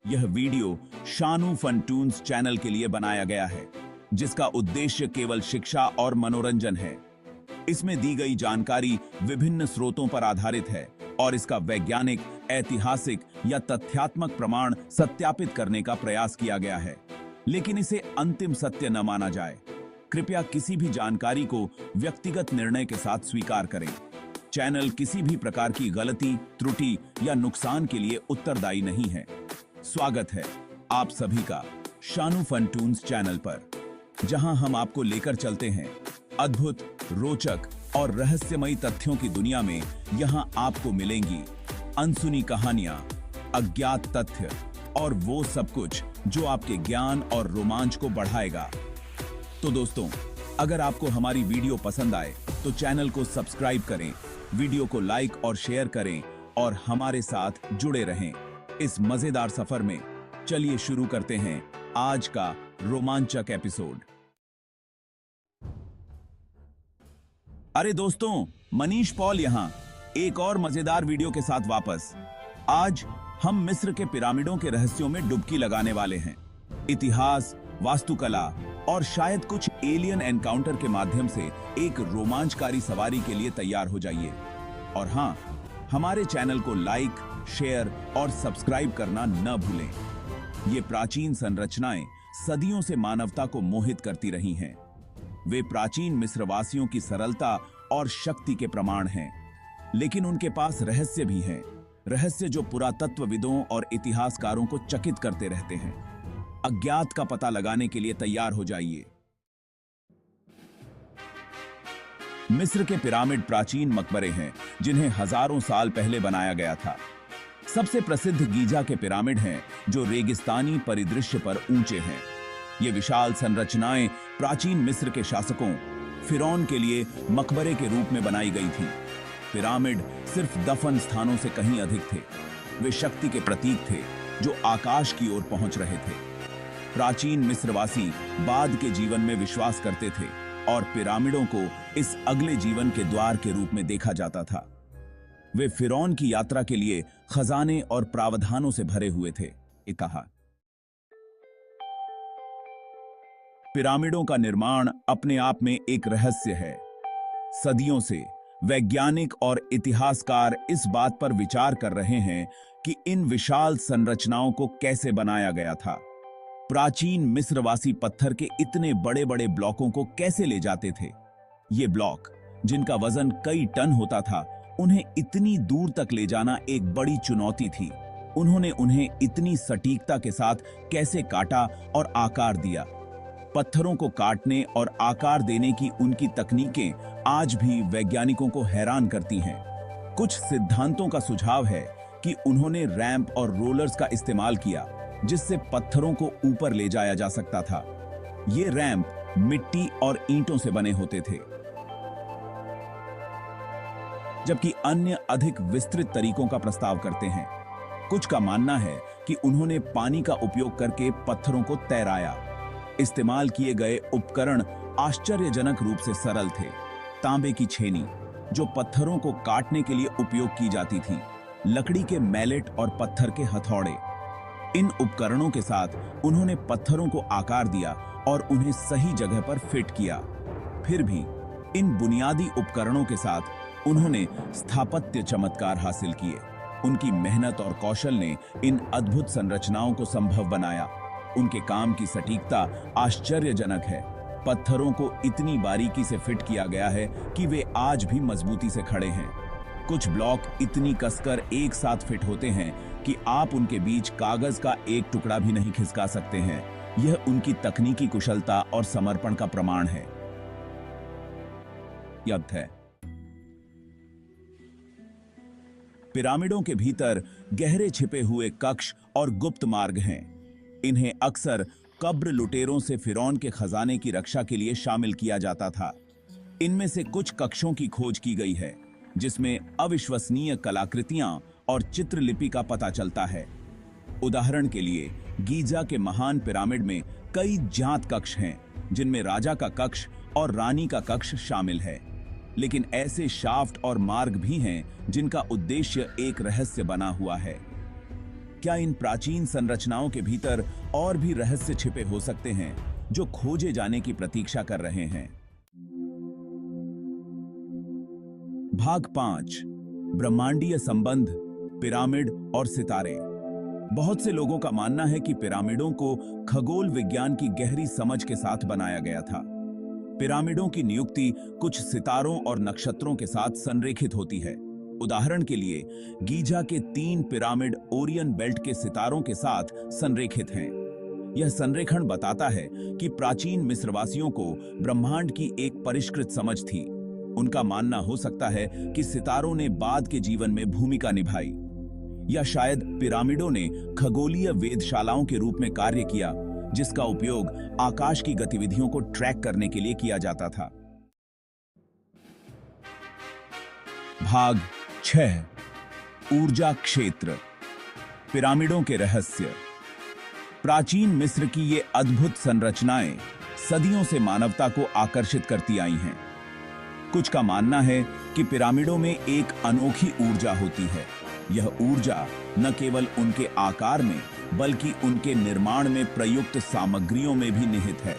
यह video Shanu फनटून्स channel के लिए बनाया गया है, जिसका उद्देश्य केवल शिक्षा और मनोरंजन है। इसमें दी गई जानकारी विभिन्न स्रोतों पर आधारित है और इसका वैज्ञानिक, ऐतिहासिक या तथ्यात्मक प्रमाण सत्यापित करने का प्रयास किया गया है, लेकिन इसे अंतिम सत्य न माना जाए। कृपया किसी भी जानकारी को व्यक्तिगत निर्णय के साथ स्वीकार करें। चैनल किसी भी प्रकार की गलती, त्रुटि या नुकसान के लिए उत्तरदायी नहीं है। स्वागत है आप सभी का शानू फनटून्स चैनल पर, जहां हम आपको लेकर चलते हैं अद्भुत, रोचक और रहस्यमयी तथ्यों की दुनिया में। यहां आपको मिलेंगी अनसुनी कहानियां, अज्ञात तथ्य और वो सब कुछ जो आपके ज्ञान और रोमांच को बढ़ाएगा। तो दोस्तों, अगर आपको हमारी वीडियो पसंद आए तो चैनल को सब्सक्राइब करें, वीडियो को लाइक और शेयर करें और हमारे साथ जुड़े रहें इस मजेदार सफर में। चलिए शुरू करते हैं आज का रोमांचक एपिसोड। अरे दोस्तों, मनीष पॉल यहाँ एक और मजेदार वीडियो के साथ वापस। आज हम मिस्र के पिरामिडों के रहस्यों में डुबकी लगाने वाले हैं। इतिहास, वास्तुकला और शायद कुछ एलियन एनकाउंटर के माध्यम से एक रोमांचकारी सवारी के लिए तैयार हो जाइए। और हाँ, हमारे चैनल को लाइक, शेयर और सब्सक्राइब करना न भूलें। ये प्राचीन संरचनाएं सदियों से मानवता को मोहित करती रही हैं। वे प्राचीन मिस्रवासियों की सरलता और शक्ति के प्रमाण हैं, लेकिन उनके पास रहस्य भी हैं। रहस्य जो पुरातत्वविदों और इतिहासकारों को चकित करते रहते हैं। अज्ञात का पता लगाने के लिए तैयार हो जाइए। मिस्र के पिरामिड प्राचीन मकबरे हैं जिन्हें हजारों साल पहले बनाया गया था। सबसे प्रसिद्ध गीजा के पिरामिड हैं, जो रेगिस्तानी परिदृश्य पर ऊंचे हैं। ये विशाल संरचनाएं प्राचीन मिस्र के शासकों फिरौन के लिए मकबरे के रूप में बनाई गई थीं। पिरामिड सिर्फ दफन स्थानों से कहीं अधिक थे। वे शक्ति के प्रतीक थे जो आकाश की ओर पहुंच रहे थे। प्राचीन मिस्रवासी बाद के जीवन में विश्वास करते थे और पिरामिडों को इस अगले जीवन के द्वार के रूप में देखा जाता था। वे फिरौन की यात्रा के लिए खजाने और प्रावधानों से भरे हुए थे। कहा, पिरामिडों का निर्माण अपने आप में एक रहस्य है। सदियों से वैज्ञानिक और इतिहासकार इस बात पर विचार कर रहे हैं कि इन विशाल संरचनाओं को कैसे बनाया गया था। प्राचीन मिस्रवासी पत्थर के इतने बड़े बड़े ब्लॉकों को कैसे ले जाते थे। ये ब्लॉक, जिनका वजन कई टन होता था, उन्हें इतनी दूर तक ले जाना एक बड़ी चुनौती थी। उन्होंने उन्हें इतनी सटीकता के साथ कैसे काटा और आकार दिया। पत्थरों को काटने और आकार देने की उनकी तकनीकें आज भी वैज्ञानिकों को हैरान करती हैं। कुछ सिद्धांतों का सुझाव है कि उन्होंने रैंप और रोलर्स का इस्तेमाल किया, जिससे पत्थरों को ऊपर ले जाया जा सकता था। ये रैंप मिट्टी और ईंटों से बने होते थे, जबकि अन्य अधिक विस्तृत तरीकों का प्रस्ताव करते हैं। कुछ का मानना है कि उन्होंने पानी का उपयोग करके पत्थरों को तैराया। इस्तेमाल किए गए उपकरण आश्चर्यजनक रूप से सरल थे। तांबे की छेनी, जो पत्थरों को काटने के लिए उपयोग की जाती थी, लकड़ी के मैलेट और पत्थर के हथौड़े। इन उपकरणों के साथ उन्होंने पत्थरों को आकार दिया और उन्हें सही जगह पर फिट किया। फिर भी इन बुनियादी उपकरणों के साथ उन्होंने स्थापत्य चमत्कार हासिल किए। उनकी मेहनत और कौशल ने इन अद्भुत संरचनाओं को संभव बनाया। उनके काम की सटीकता आश्चर्यजनक है। पत्थरों को इतनी बारीकी से फिट किया गया है कि वे आज भी मजबूती से खड़े हैं। कुछ ब्लॉक इतनी कसकर एक साथ फिट होते हैं कि आप उनके बीच कागज का एक टुकड़ा भी नहीं खिसका सकते हैं। यह उनकी तकनीकी कुशलता और समर्पण का प्रमाण है। यद् है। पिरामिडों के भीतर गहरे छिपे हुए कक्ष और गुप्त मार्ग हैं। इन्हें अक्सर कब्र लुटेरों से फिरौन के खजाने की रक्षा के लिए शामिल किया जाता था। इनमें से कुछ कक्षों की खोज की गई है, जिसमें अविश्वसनीय कलाकृतियां और चित्रलिपि का पता चलता है। उदाहरण के लिए, गीजा के महान पिरामिड में कई ज्ञात कक्ष हैं, जिनमें राजा का कक्ष और रानी का कक्ष शामिल है। लेकिन ऐसे शाफ्ट और मार्ग भी हैं जिनका उद्देश्य एक रहस्य बना हुआ है। क्या इन प्राचीन संरचनाओं के भीतर और भी रहस्य छिपे हो सकते हैं जो खोजे जाने की प्रतीक्षा कर रहे हैं? भाग 5, ब्रह्मांडीय संबंध, पिरामिड और सितारे। बहुत से लोगों का मानना है कि पिरामिडों को खगोल विज्ञान की गहरी समझ के साथ बनाया गया था। पिरामिडों की नियुक्ति कुछ सितारों और नक्षत्रों के साथ संरेखित होती है। उदाहरण के लिए गीजा के 3 पिरामिड ओरियन बेल्ट के सितारों के साथ संरेखित हैं। यह संरेखण बताता है कि प्राचीन मिस्रवासियों को ब्रह्मांड की एक परिष्कृत समझ थी। उनका मानना हो सकता है कि सितारों ने बाद के जीवन में भूमिका निभाई, या शायद पिरामिडों ने खगोलीय वेधशालाओं के रूप में कार्य किया, जिसका उपयोग आकाश की गतिविधियों को ट्रैक करने के लिए किया जाता था। भाग 6, ऊर्जा क्षेत्र, पिरामिडों के रहस्य। प्राचीन मिस्र की ये अद्भुत संरचनाएं सदियों से मानवता को आकर्षित करती आई हैं। कुछ का मानना है कि पिरामिडों में एक अनोखी ऊर्जा होती है। यह ऊर्जा न केवल उनके आकार में बल्कि उनके निर्माण में प्रयुक्त सामग्रियों में भी निहित है।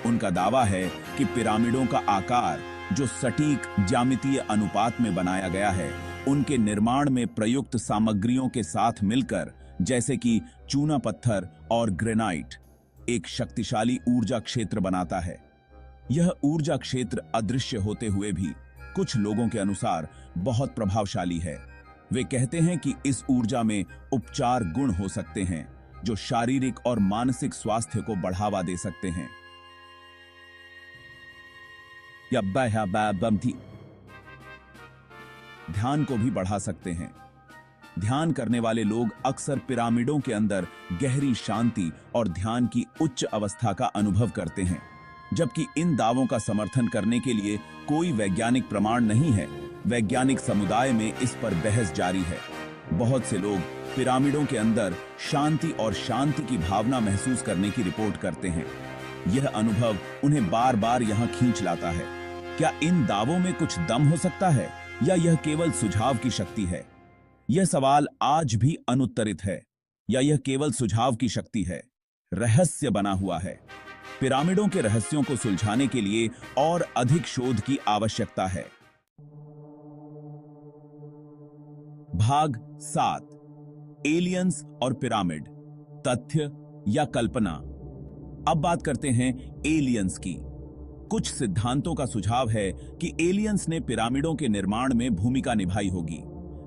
उनका दावा है कि पिरामिडों का आकार, जो सटीक ज्यामितीय अनुपात में बनाया गया है, उनके निर्माण में प्रयुक्त सामग्रियों के साथ मिलकर, जैसे कि चूना पत्थर और ग्रेनाइट, एक शक्तिशाली ऊर्जा क्षेत्र बनाता है। यह ऊर्जा क्षेत्र अदृश्य होते हुए भी कुछ लोगों के अनुसार बहुत प्रभावशाली है। वे कहते हैं कि इस ऊर्जा में उपचार गुण हो सकते हैं जो शारीरिक और मानसिक स्वास्थ्य को बढ़ावा दे सकते हैं। ध्यान को भी बढ़ा सकते हैं। ध्यान करने वाले लोग अक्सर पिरामिडों के अंदर गहरी शांति और ध्यान की उच्च अवस्था का अनुभव करते हैं। जबकि इन दावों का समर्थन करने के लिए कोई वैज्ञानिक प्रमाण नहीं है, वैज्ञानिक समुदाय में इस पर बहस जारी है। बहुत से लोग पिरामिडों के अंदर शांति और शांति की भावना महसूस करने की रिपोर्ट करते हैं। यह अनुभव उन्हें बार बार यहां खींच लाता है। क्या इन दावों में कुछ दम हो सकता है या यह केवल सुझाव की शक्ति है? यह सवाल आज भी अनुत्तरित है। या यह केवल सुझाव की शक्ति है, रहस्य बना हुआ है? पिरामिडों के रहस्यों को सुलझाने के लिए और अधिक शोध की आवश्यकता है। भाग 7, एलियंस और पिरामिड, तथ्य या कल्पना। अब बात करते हैं एलियंस की। कुछ सिद्धांतों का सुझाव है कि एलियंस ने पिरामिडों के निर्माण में भूमिका निभाई होगी।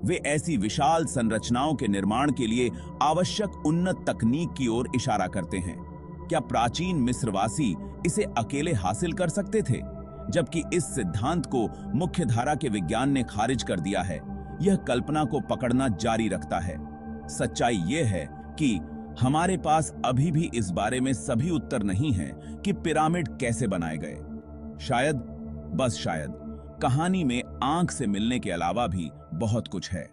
वे ऐसी विशाल संरचनाओं के निर्माण के लिए आवश्यक उन्नत तकनीक की ओर इशारा करते हैं। क्या प्राचीन मिस्रवासी इसे अकेले हासिल कर सकते थे? जबकि इस सिद्धांत को मुख्यधारा के विज्ञान ने खारिज कर दिया है। यह कल्पना को पकड़ना जारी रखता है। सच्चाई यह है कि हमारे पास अभी भी इस बारे में सभी उत्तर नहीं हैं कि पिरामिड कैसे बनाए गए। शायद, बस शायद, कहानी में आंख से मिलने के अलावा भी बहुत कुछ है।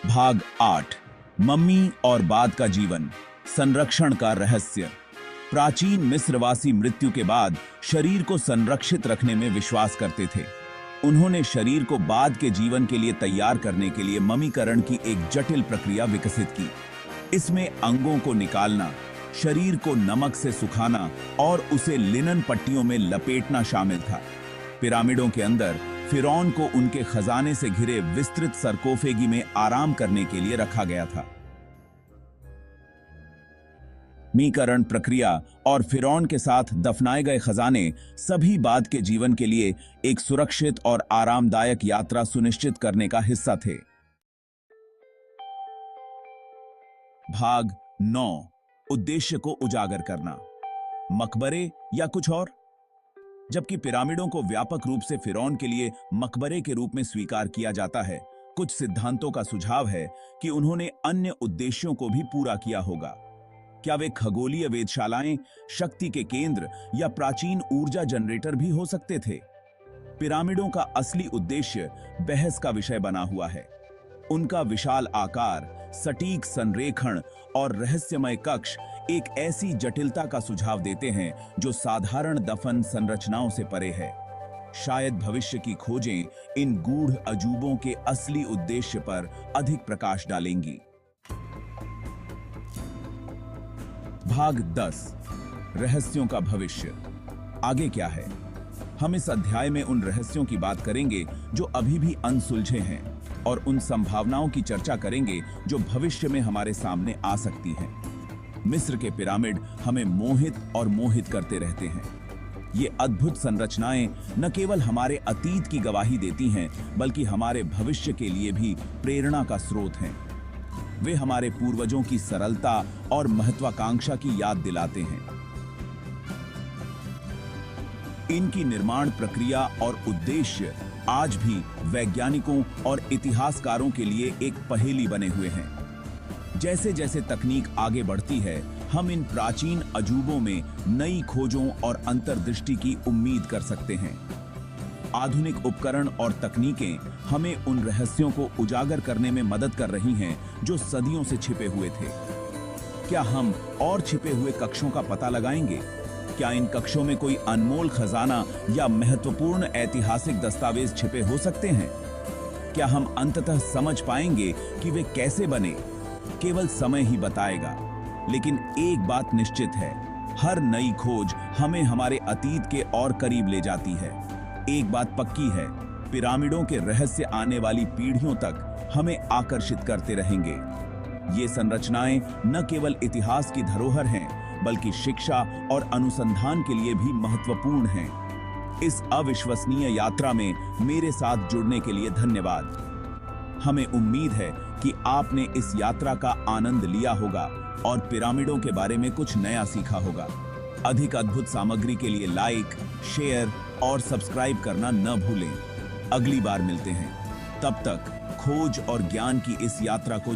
भाग 8, मम्मी और बाद का जीवन, संरक्षण का रहस्य। प्राचीन मिस्रवासी मृत्यु के बाद शरीर को संरक्षित रखने में विश्वास करते थे। उन्होंने शरीर को बाद के जीवन के लिए तैयार करने के लिए ममीकरण की एक जटिल प्रक्रिया विकसित की। इसमें अंगों को निकालना, शरीर को नमक से सुखाना और उसे लिनन पट्टियों में लपेटना शामिल था। पिरामिडों के अंदर फिरौन को उनके खजाने से घिरे विस्तृत सरकोफेगी में आराम करने के लिए रखा गया था। ममीकरण प्रक्रिया और फिरौन के साथ दफनाए गए खजाने सभी बाद के जीवन के लिए एक सुरक्षित और आरामदायक यात्रा सुनिश्चित करने का हिस्सा थे। भाग 9, उद्देश्य को उजागर करना, मकबरे या कुछ और। जबकि पिरामिडों को व्यापक रूप से फिरौन के लिए मकबरे के रूप में स्वीकार किया जाता है, कुछ सिद्धांतों का सुझाव है कि उन्होंने अन्य उद्देश्यों को भी पूरा किया होगा। क्या वे खगोलीय वेधशालाएं, शक्ति के केंद्र या प्राचीन ऊर्जा जनरेटर भी हो सकते थे? पिरामिडों का असली उद्देश्य बहस का विषय बना हुआ है। उनका विशाल आकार, सटीक संरेखण और रहस्यमय कक्ष एक ऐसी जटिलता का सुझाव देते हैं जो साधारण दफन संरचनाओं से परे है। शायद भविष्य की खोजें इन गूढ़ अजूबों के असली उद्देश्य पर अधिक प्रकाश डालेंगी। भाग 10 रहस्यों का भविष्य। आगे क्या है? हम इस अध्याय में उन रहस्यों की बात करेंगे जो अभी भी अनसुलझे हैं और उन संभावनाओं की चर्चा करेंगे जो भविष्य में हमारे सामने आ सकती हैं। मिस्र के पिरामिड हमें मोहित करते रहते हैं। ये अद्भुत संरचनाएं न केवल हमारे अतीत की गवाही देती हैं, बल्कि हमारे भविष्य के लिए भी प्रेरणा का स्रोत हैं। वे हमारे पूर्वजों की सरलता और महत्वाकांक्षा की याद दिलाते हैं। इनकी निर्माण प्रक्रिया और उद्देश्य आज भी वैज्ञानिकों और इतिहासकारों के लिए एक पहेली बने हुए हैं। जैसे जैसे तकनीक आगे बढ़ती है, हम इन प्राचीन अजूबों में नई खोजों और अंतर्दृष्टि की उम्मीद कर सकते हैं। आधुनिक उपकरण और तकनीकें हमें उन रहस्यों को उजागर करने में मदद कर रही हैं जो सदियों से छिपे हुए थे। क्या हम और छिपे हुए कक्षों का पता लगाएंगे? क्या इन कक्षों में कोई अनमोल खजाना या महत्वपूर्ण ऐतिहासिक दस्तावेज छिपे हो सकते हैं? क्या हम अंततः समझ पाएंगे कि वे कैसे बने? केवल समय ही बताएगा। लेकिन एक बात निश्चित है, हर नई खोज हमें हमारे अतीत के और करीब ले जाती है। एक बात पक्की है, पिरामिडों के रहस्य आने वाली पीढ़ियों तक हमें आकर्षित करते रहेंगे। ये संरचनाएं न केवल इतिहास की धरोहर हैं, बल्कि शिक्षा और अनुसंधान के लिए भी महत्वपूर्ण हैं। इस अविश्वसनीय यात्रा में मेरे साथ जुड़ने के लिए धन्यवाद। हमें उम्मीद है कि आपने इस यात्रा का आनंद लिया होगा और पिरामिडों के बारे में कुछ नया सीखा होगा। अधिक अद्भुत सामग्री के लिए लाइक, शेयर और सब्सक्राइब करना न भूलें। अगली बार मिलते हैं। तब तक खोज और ज्ञान की इस यात्रा को